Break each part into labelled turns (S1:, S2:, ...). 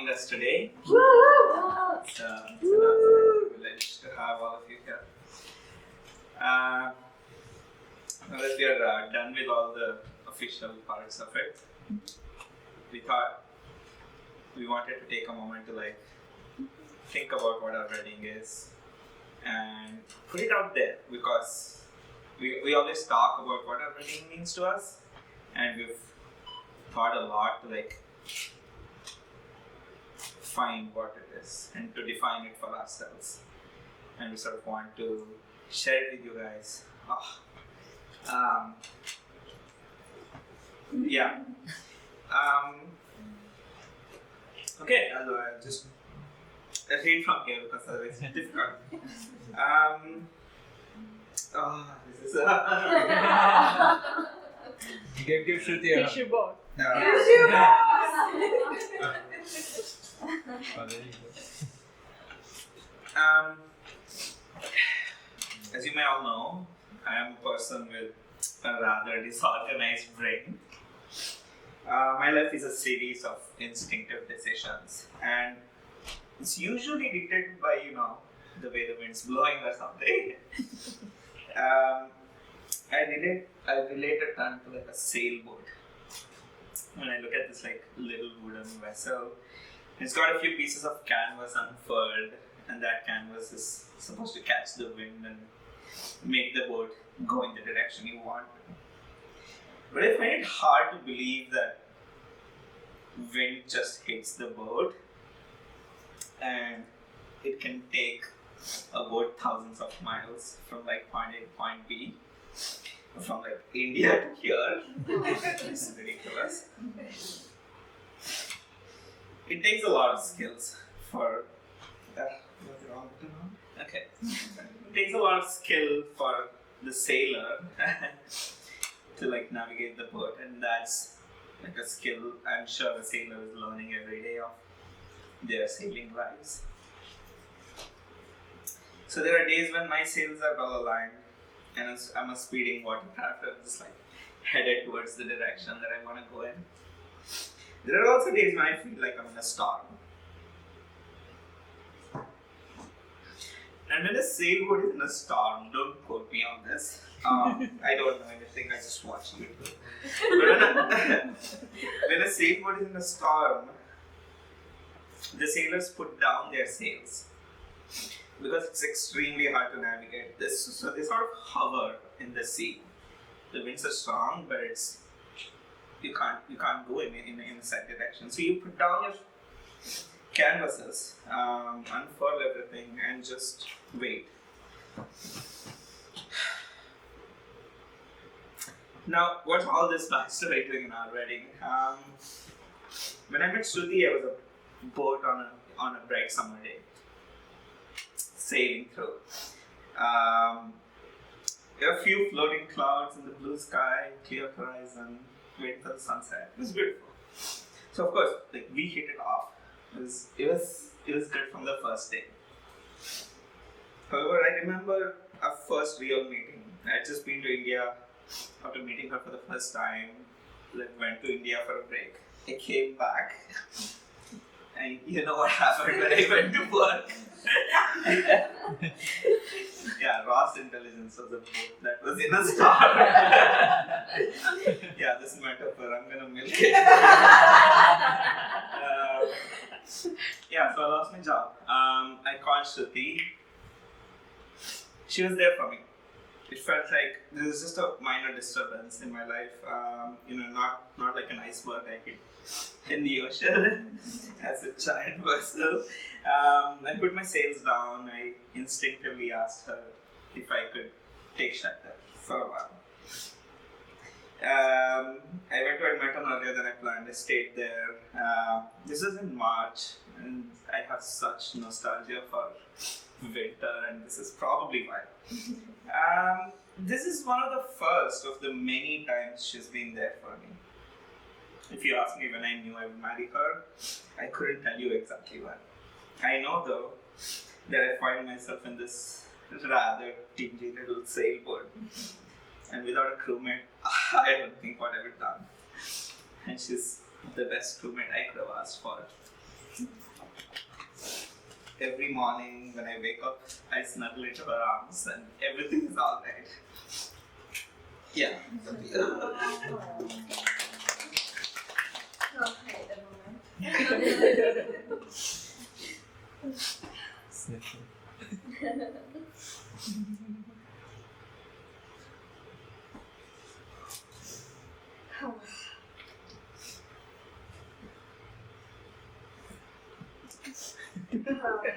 S1: joining us today. It's a privilege to have all of you here. Now that we are done with all the official parts of it, we thought we wanted to take a moment to think about what our wedding is and put it out there, because we always talk about what our wedding means to us, and we've thought a lot to find what it is and to define it for ourselves, and we sort of want to share it with you guys. Okay, I'll just read from here because otherwise it's difficult. This is
S2: Give Shruthi a
S3: Tissue box.
S1: As you may all know, I am a person with a rather disorganized brain. My life is a series of instinctive decisions, and it's usually dictated by, the way the wind's blowing or something. I relate a ton to a sailboat. When I look at this little wooden vessel, it's got a few pieces of canvas unfurled, and that canvas is supposed to catch the wind and make the boat go in the direction you want. But I find it hard to believe that wind just hits the boat and it can take a boat thousands of miles from point A to point B, from India to here. It's ridiculous. It takes a lot of skills for Okay. It takes a lot of skill for the sailor to navigate the boat, and that's a skill I'm sure a sailor is learning every day of their sailing lives. So there are days when my sails are well aligned and I'm a speeding watercraft. I'm just headed towards the direction that I want to go in. There are also days when I feel like I'm in a storm. And when a sailboat is in a storm, don't quote me on this. I don't know anything, I just watch YouTube. But when a sailboat is in a storm, the sailors put down their sails because it's extremely hard to navigate this. So they sort of hover in the sea. The winds are strong, but you can't go in a set direction. So you put down your canvases, unfurl everything, and just wait. Now, what's all this backstory doing in our wedding? When I met Shruthi, I was a boat on a bright summer day, sailing through. There were a few floating clouds in the blue sky, clear horizon, waiting for the sunset. It was beautiful. So of course, we hit it off. It was good from the first day. However, I remember our first real meeting. I had just been to India after meeting her for the first time. Went to India for a break. I came back, and you know what happened when I went to work. Yeah, Ross Intelligence was a boat that was in a storm. Yeah, this metaphor, I'm gonna milk it. So I lost my job. I called Shruthi. She was there for me. It felt like there was just a minor disturbance in my life. Not like an iceberg I hit in the ocean as a giant vessel. I put my sails down. I instinctively asked her if I could take shelter for a while. I went to Edmonton earlier than I planned. I stayed there. This was in March, and I have such nostalgia for winter, and this is probably why. This is one of the first of the many times she's been there for me. If you ask me when I knew I would marry her, I couldn't tell you exactly when. I know though that I find myself in this rather dingy little sailboat, and without a crewmate, I don't think what I would have done. And she's the best crewmate I could have asked for. Every morning when I wake up, I snuggle into her arms and everything is alright. Yeah.
S3: Oh, I hate the moment.
S2: Sniffing.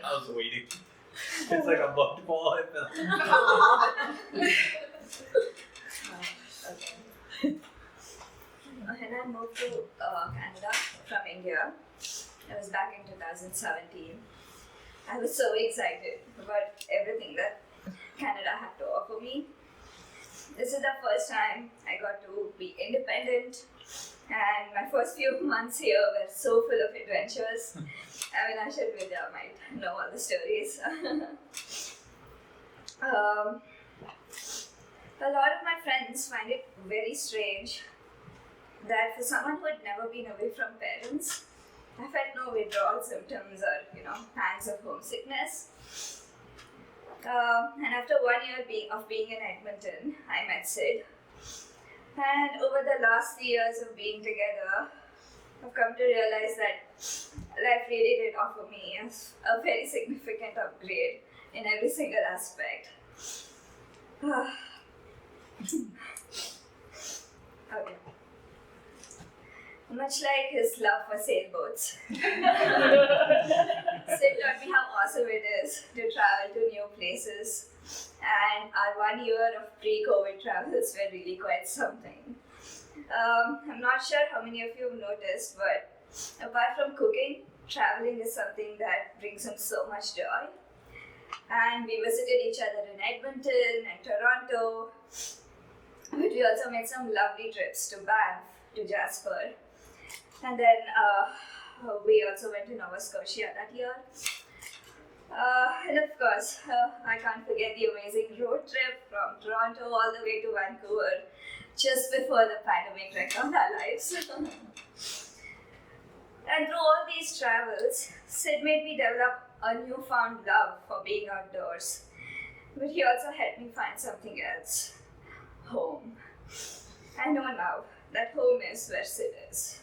S2: I was waiting. It's like a butt ball. I felt.
S3: When I moved to Canada from India, I was back in 2017. I was so excited about everything that Canada had to offer me. This is the first time I got to be independent, and my first few months here were so full of adventures. Avinash and Vidya might know all the stories. A lot of my friends find it very strange that for someone who had never been away from parents, I felt no withdrawal symptoms or, pangs of homesickness. And after 1 year of being in Edmonton, I met Sid. And over the last 3 years of being together, I've come to realize that life really did offer me a very significant upgrade in every single aspect. Okay. Much like his love for sailboats, Sid taught me how awesome it is to travel to new places, and our 1 year of pre-COVID travels were really quite something. I'm not sure how many of you have noticed, but apart from cooking, traveling is something that brings him so much joy. And we visited each other in Edmonton and Toronto, but we also made some lovely trips to Banff, to Jasper. And then we also went to Nova Scotia that year. And of course, I can't forget the amazing road trip from Toronto all the way to Vancouver just before the pandemic wrecked all our lives. And through all these travels, Sid made me develop a newfound love for being outdoors. But he also helped me find something else. Home. I know now that home is where Sid is.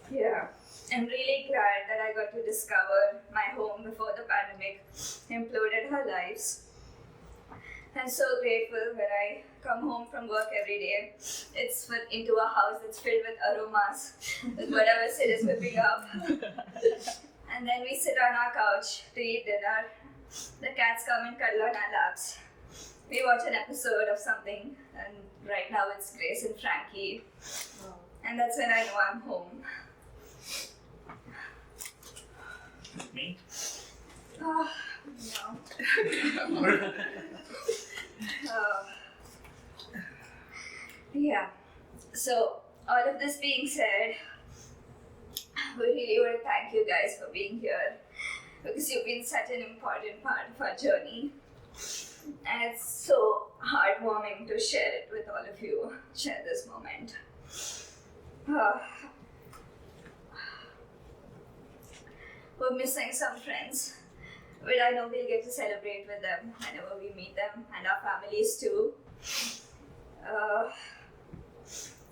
S3: Yeah, I'm really glad that I got to discover my home before the pandemic imploded our lives. I'm so grateful when I come home from work every day. It's into a house that's filled with aromas, with whatever Sid is whipping up. And then we sit on our couch to eat dinner. The cats come and cuddle on our laps. We watch an episode of something, and right now it's Grace and Frankie. And that's when I know I'm home.
S1: Me?
S3: Oh, no. Yeah. So, all of this being said, we really want to thank you guys for being here, because you've been such an important part of our journey. And it's so heartwarming to share it with all of you, share this moment. We're missing some friends, but I know we'll get to celebrate with them whenever we meet them, and our families too.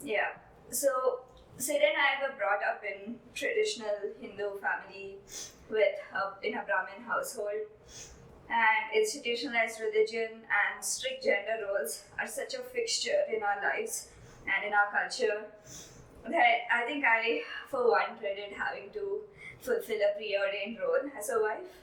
S3: Yeah, so Sid and I were brought up in traditional Hindu family in a Brahmin household, and institutionalized religion and strict gender roles are such a fixture in our lives and in our culture that I think I, for one, dreaded having to fulfill a preordained role as a wife.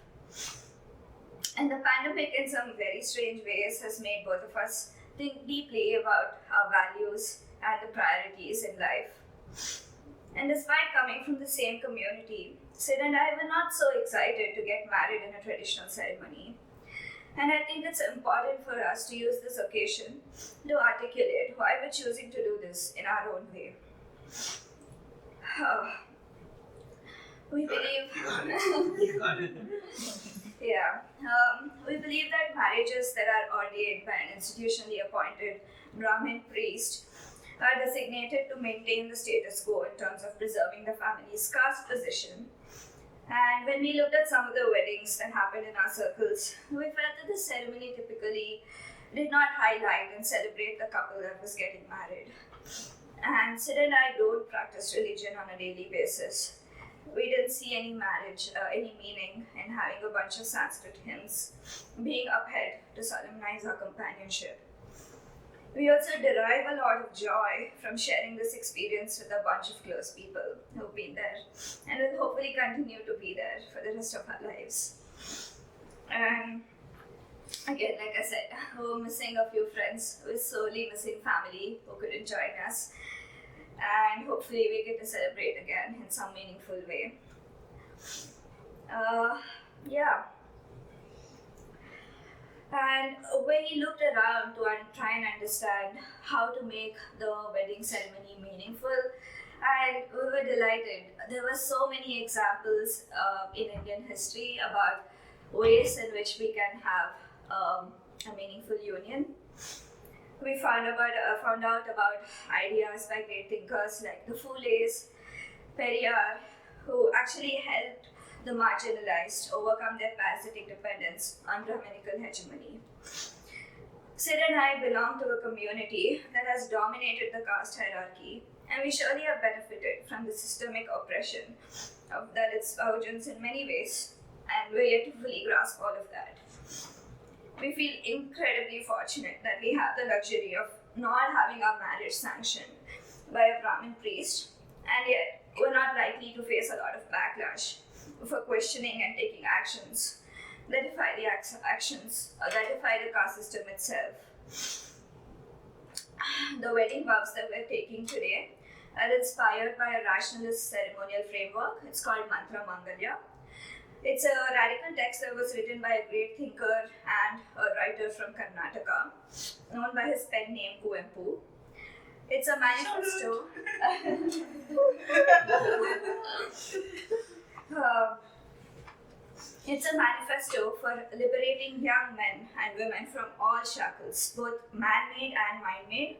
S3: And the pandemic, in some very strange ways, has made both of us think deeply about our values and the priorities in life. And despite coming from the same community, Sid and I were not so excited to get married in a traditional ceremony. And I think it's important for us to use this occasion to articulate why we're choosing to do this in our own way. We believe... Yeah, we believe that marriages that are ordained by an institutionally appointed Brahmin priest are designated to maintain the status quo in terms of preserving the family's caste position. And when we looked at some of the weddings that happened in our circles, we felt that the ceremony typically did not highlight and celebrate the couple that was getting married. And Sid and I don't practice religion on a daily basis. We didn't see any any meaning in having a bunch of Sanskrit hymns being upheld to solemnize our companionship. We also derive a lot of joy from sharing this experience with a bunch of close people who've been there and will hopefully continue to be there for the rest of our lives. And again, like I said, we're missing a few friends. We're sorely missing family who couldn't join us. And hopefully we get to celebrate again in some meaningful way. Yeah. And we looked around to try and understand how to make the wedding ceremony meaningful, and we were delighted. There were so many examples in Indian history about ways in which we can have a meaningful union. We found out about ideas by great thinkers like the Fules, Periyar, who actually helped the marginalized overcome their parasitic dependence on Brahminical hegemony. Sid and I belong to a community that has dominated the caste hierarchy, and we surely have benefited from the systemic oppression of Dalits, Bahujans in many ways, and we're yet to fully grasp all of that. We feel incredibly fortunate that we have the luxury of not having our marriage sanctioned by a Brahmin priest, and yet we're not likely to face a lot of backlash for questioning and taking actions that defy the caste system itself. The wedding vows that we're taking today are inspired by a rationalist ceremonial framework. It's called Mantra Mangalya. It's a radical text that was written by a great thinker and a writer from Karnataka, known by his pen name Kuvempu. It's a manifesto. It's a manifesto for liberating young men and women from all shackles, both man-made and mind-made.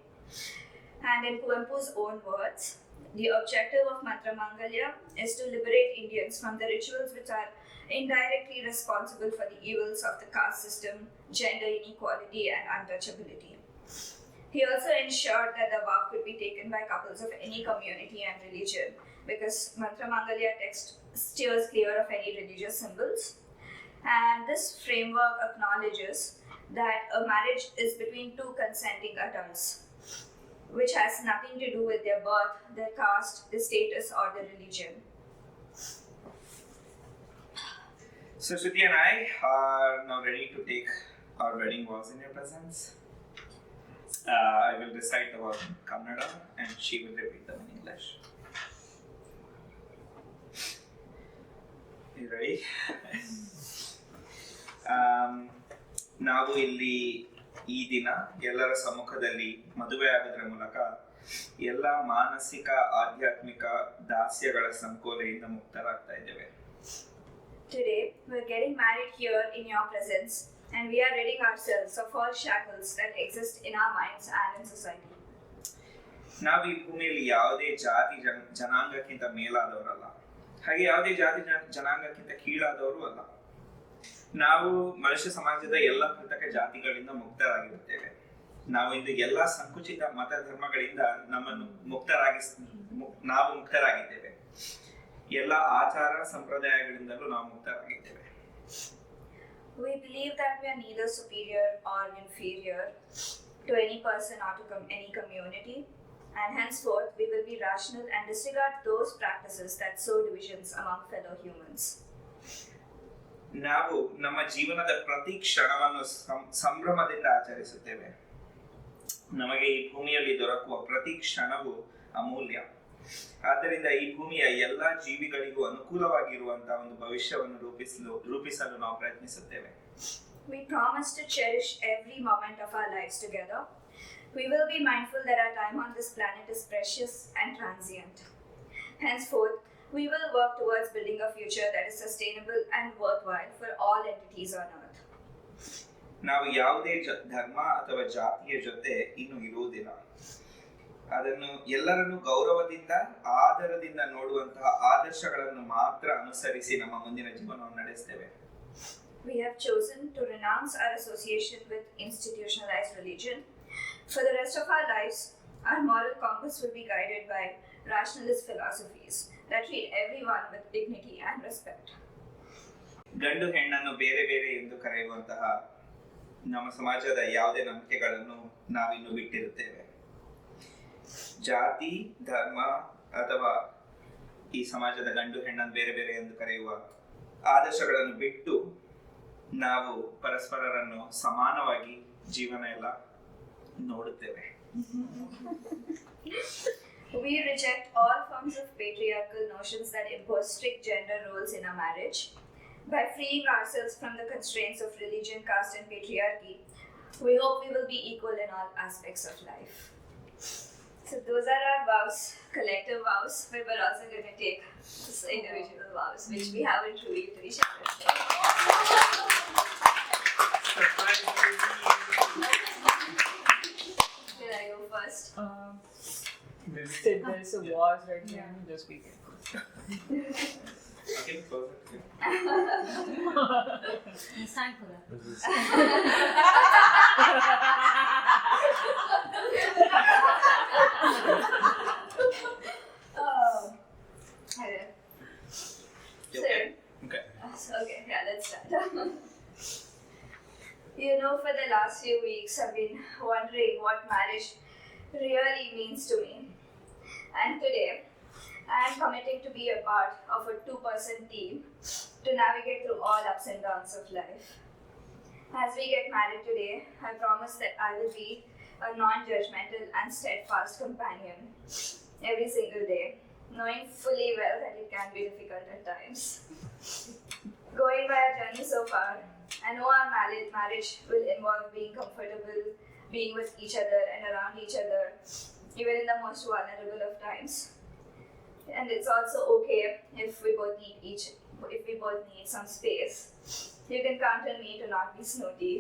S3: And in Kuvempu's own words, the objective of Mantra Mangalya is to liberate Indians from the rituals which are indirectly responsible for the evils of the caste system, gender inequality, and untouchability. He also ensured that the vow could be taken by couples of any community and religion, because Mantra Mangalya text steers clear of any religious symbols. And this framework acknowledges that a marriage is between two consenting adults, which has nothing to do with their birth, their caste, their status, or their religion.
S1: So Shruthi and I are now ready to take our wedding vows in your presence. I will recite the vows in Kannada and she will repeat them in English. You ready? ನಾವು ಇಲ್ಲಿ ಈ ದಿನ ಎಲ್ಲರ ಸಮ್ಮುಖದಲ್ಲಿ ಮದುವೆ ಆಗೋದ್ರ ಮೂಲಕ ಎಲ್ಲ ಮಾನಸಿಕ ಆಧ್ಯಾತ್ಮಿಕ ದಾಸ್ಯಗಳ ಸಂಕೋಲೆಯಿಂದ ಮುಕ್ತರಾಗ್ತಾ ಇದ್ದೇವೆ.
S3: Today, we're getting married here in your presence, and we are ridding ourselves of all shackles that exist in our minds and in society.
S1: ನಾವು ಈ ಭೂಮಿಯಲ್ಲಿ ಯಾವುದೇ ಜಾತಿ ಜನಾಂಗಕ್ಕಿಂತ ಮೇಲಾದವರಲ್ಲ, ಹಾಗೆ ಯಾವುದೇ ಜಾತಿ ಜನಾಂಗಕ್ಕಿಂತ ಕೀಳಾದವರು ಅಲ್ಲ. ನಾವು ಮನುಷ್ಯ ಸಮಾಜದ ಎಲ್ಲ ಕೃತಕ ಜಾತಿಗಳಿಂದ ಮುಕ್ತರಾಗಿರುತ್ತೇವೆ. ನಾವು ಇಂದು ಎಲ್ಲ ಸಂಕುಚಿತ ಮತ ಧರ್ಮಗಳಿಂದ ನಮ್ಮನ್ನು ಮುಕ್ತರಾಗಿದ್ದೇವೆ. ಎಲ್ಲ ಆಚಾರ ಸಂಪ್ರದಾಯಗಳಿಂದಲೂ ನಾವು ಮುಕ್ತರಾಗಿದ್ದೇವೆ.
S3: We believe that we are neither superior or inferior to any person or to any community, and henceforth we will be rational and disregard those practices that sow divisions among fellow humans.
S1: ನಾವು ನಮ್ಮ ಜೀವನದ ಪ್ರತಿ ಕ್ಷಣವನ್ನು ಸಂಭ್ರಮದಿಂದ ಆಚರಿಸುತ್ತೇವೆ. ನಮಗೆ ಈ ಭೂಮಿಯಲ್ಲಿ ದೊರಕುವ ಪ್ರತಿ ಕ್ಷಣವೂ ಅಮೂಲ್ಯ. ಆದ್ದರಿಂದ ಈ ಭೂಮಿಯ ಎಲ್ಲ ಜೀವಿಗಳಿಗೂ ಅನುಕೂಲವಾಗಿರುವಂತಹ ಒಂದು ಭವಿಷ್ಯವನ್ನು ರೂಪಿಸಲು ನಾವು ಪ್ರಯತ್ನಿಸುತ್ತೇವೆ.
S3: We promise to cherish every moment of our lives together. We will be mindful that our time on this planet is precious and transient. Henceforth, we will work towards building a future that is sustainable and worthwhile for all entities on earth.
S1: ನಾವು ಯಾವುದೇ ಧರ್ಮ ಅಥವಾ ಜಾತಿಯ ಜೊತೆ ಇನ್ನು ಇರುವುದಿಲ್ಲ. ಅದನ್ನು ಎಲ್ಲರನ್ನು ಗೌರವದಿಂದ ಆದರದಿಂದ ನೋಡುವಂತಹ ಆದರ್ಶಗಳನ್ನು ಮಾತ್ರ ಅನುಸರಿಸಿ ನಮ್ಮ ಮುಂದಿನ ಜೀವನವನ್ನು ನಡೆಸ್ತೇವೆ.
S3: We have chosen to renounce our association with institutionalized religion. For the rest of our lives, our moral compass will be guided by rationalist philosophies that treat everyone with dignity and respect.
S1: ಗಂಡು ಹೆಣ್ಣನ್ನು ಬೇರೆ ಬೇರೆ ಎಂದು ಕರೆಯುವಂತಹ ನಮ್ಮ ಸಮಾಜದ ಯಾವುದೇ ನಂಬಿಕೆಗಳನ್ನು ನಾವಿನ್ನು ಬಿಟ್ಟಿರುತ್ತೇವೆ. ಜಾತಿ, ಧರ್ಮ ಅಥವಾ ಈ ಸಮಾಜದ ಗಂಡು ಹೆಣ್ಣನ್ನು ಬೇರೆ ಬೇರೆ ಎಂದು ಕರೆಯುವ ಆದರ್ಶಗಳನ್ನು ಬಿಟ್ಟು ನಾವು ಪರಸ್ಪರರನ್ನು ಸಮಾನವಾಗಿ ಜೀವನ ಎಲ್ಲ ನೋಡುತ್ತೇವೆ.
S3: We reject all forms of patriarchal notions that impose strict gender roles in a marriage. By freeing ourselves from the constraints of religion, caste and patriarchy, we hope we will be equal in all aspects of life. So those are our vows, collective vows, but we're also going to take individual vows, which we haven't revealed to each other. Should I go first?
S4: Sid, there's a vase right here. Just be careful.
S1: Okay, closer.
S5: It's time for that.
S3: Okay.
S1: Okay. Okay.
S3: Okay, yeah, let's start. You know, for the last few weeks, I've been wondering what marriage really means to me. And today, I am committing to be a part of a two-person team to navigate through all ups and downs of life. As we get married today, I promise that I will be a non-judgmental and steadfast companion every single day, knowing fully well that it can be difficult at times. Going by our journey so far, I know our marriage will involve being comfortable, being with each other and around each other, even in the most vulnerable of times. And it's also okay if we both need some space. You can count on me to not be snooty.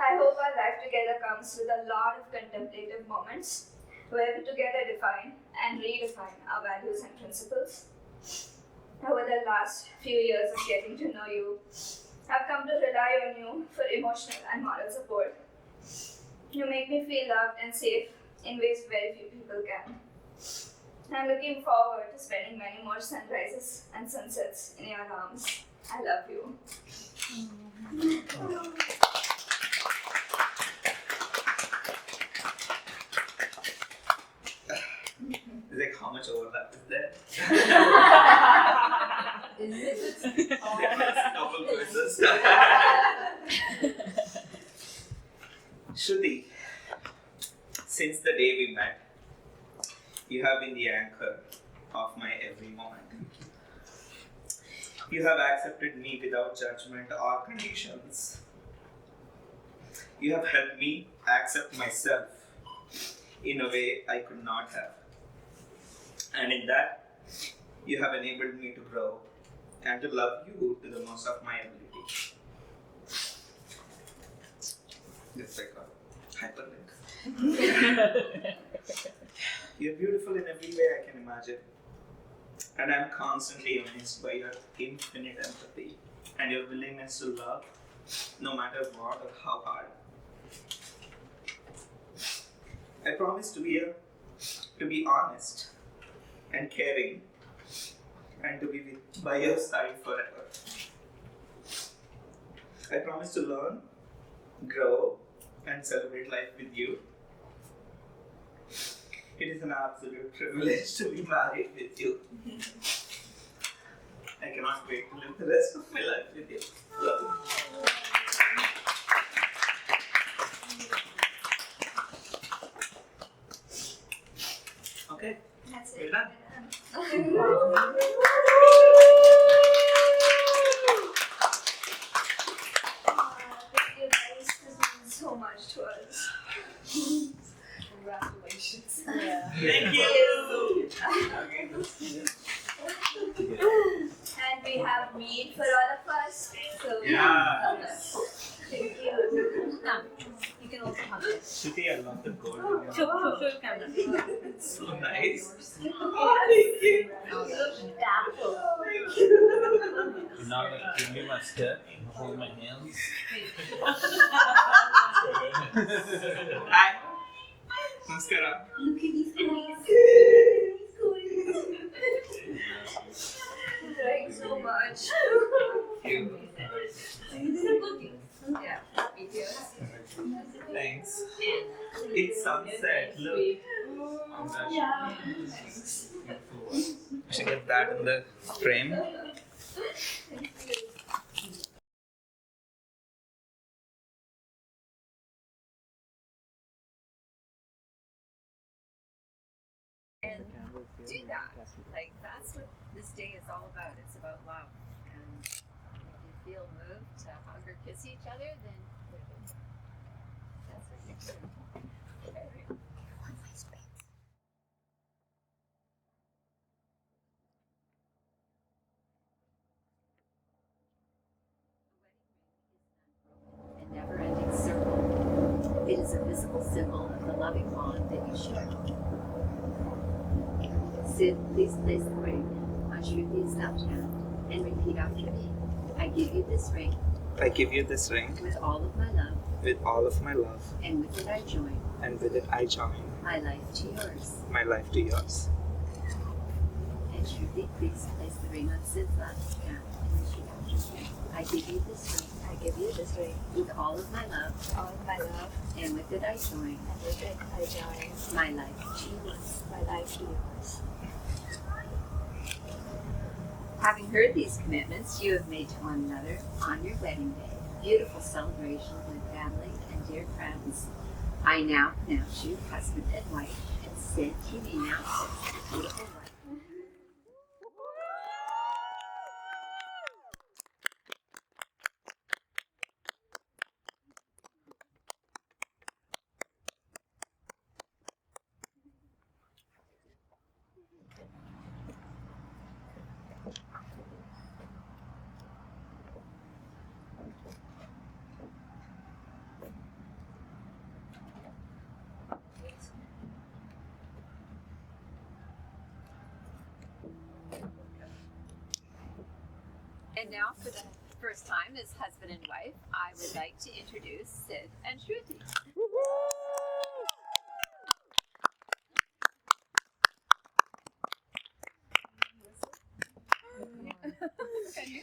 S3: I hope our life together comes with a lot of contemplative moments where we together define and redefine our values and principles. Over the last few years of getting to know you, I've come to rely on you for emotional and moral support. You make me feel loved and safe in ways very few people can. I'm looking forward to spending many more sunrises and sunsets in your arms. I love you.
S1: Like, how much overlap is there?
S5: Is it?
S1: Couple quizzes. Shruthi, since the day we met, you have been the anchor of my every moment. You have accepted me without judgment or conditions. You have helped me accept myself in a way I could not have. And in that, you have enabled me to grow and to love you to the most of my ability. It's like a hyperlink. You're beautiful in every way I can imagine. And I'm constantly amazed by your infinite empathy and your willingness to love no matter what or how hard. I promise to be honest and caring and to be by your side forever. I promise to learn, grow and celebrate life with you. It is an absolute privilege to be married with you. I cannot wait to live the rest of my life with you. Love you. Okay,
S3: That's
S1: we're
S3: it.
S1: done.
S3: Thank you guys. This means so much to us.
S4: Congratulations.
S5: Yeah.
S1: Thank you. Okay. Shruthi, I love the gold.
S5: Show the camera.
S1: It's so nice.
S2: You're not gonna give me my step and hold my hands.
S1: Hi. Namaskara.
S5: Look at these eyes.
S3: Thanks so much.
S1: Thank you.
S5: These are good things.
S3: Yeah, me too.
S1: Thanks. It's sunset. Look.
S5: Yeah.
S1: I should get that in the frame.
S6: And do that. Like, that's what this day is all about. It's about love. And if you feel moved to hug or kiss each other, then that's what you do. A never-ending circle. It is a visible symbol of the loving bond that you share. Sid, please place the ring on Shruthi's left hand and repeat after me. I give you this ring
S1: I give you this ring
S6: with all of my love,
S1: with all of my love,
S6: and with it I join
S1: and with it I join
S6: my life to yours.
S1: my life to yours.
S6: And Shruthi, please place the ring on Sid's left hand and repeat after me. I give you this ring
S3: I give you this ring
S6: with all of my love,
S3: with all of my love,
S6: and with it I join
S3: and with it I join
S6: my life to yours.
S3: my life to yours.
S6: Having heard these commitments you have made to one another on your wedding day, beautiful celebration with family and dear friends, I now pronounce you husband and wife, and Sid, you may now kiss the beautiful wife. And now, for the first time as husband and wife, I would like to introduce Sid and Shruthi. Can you?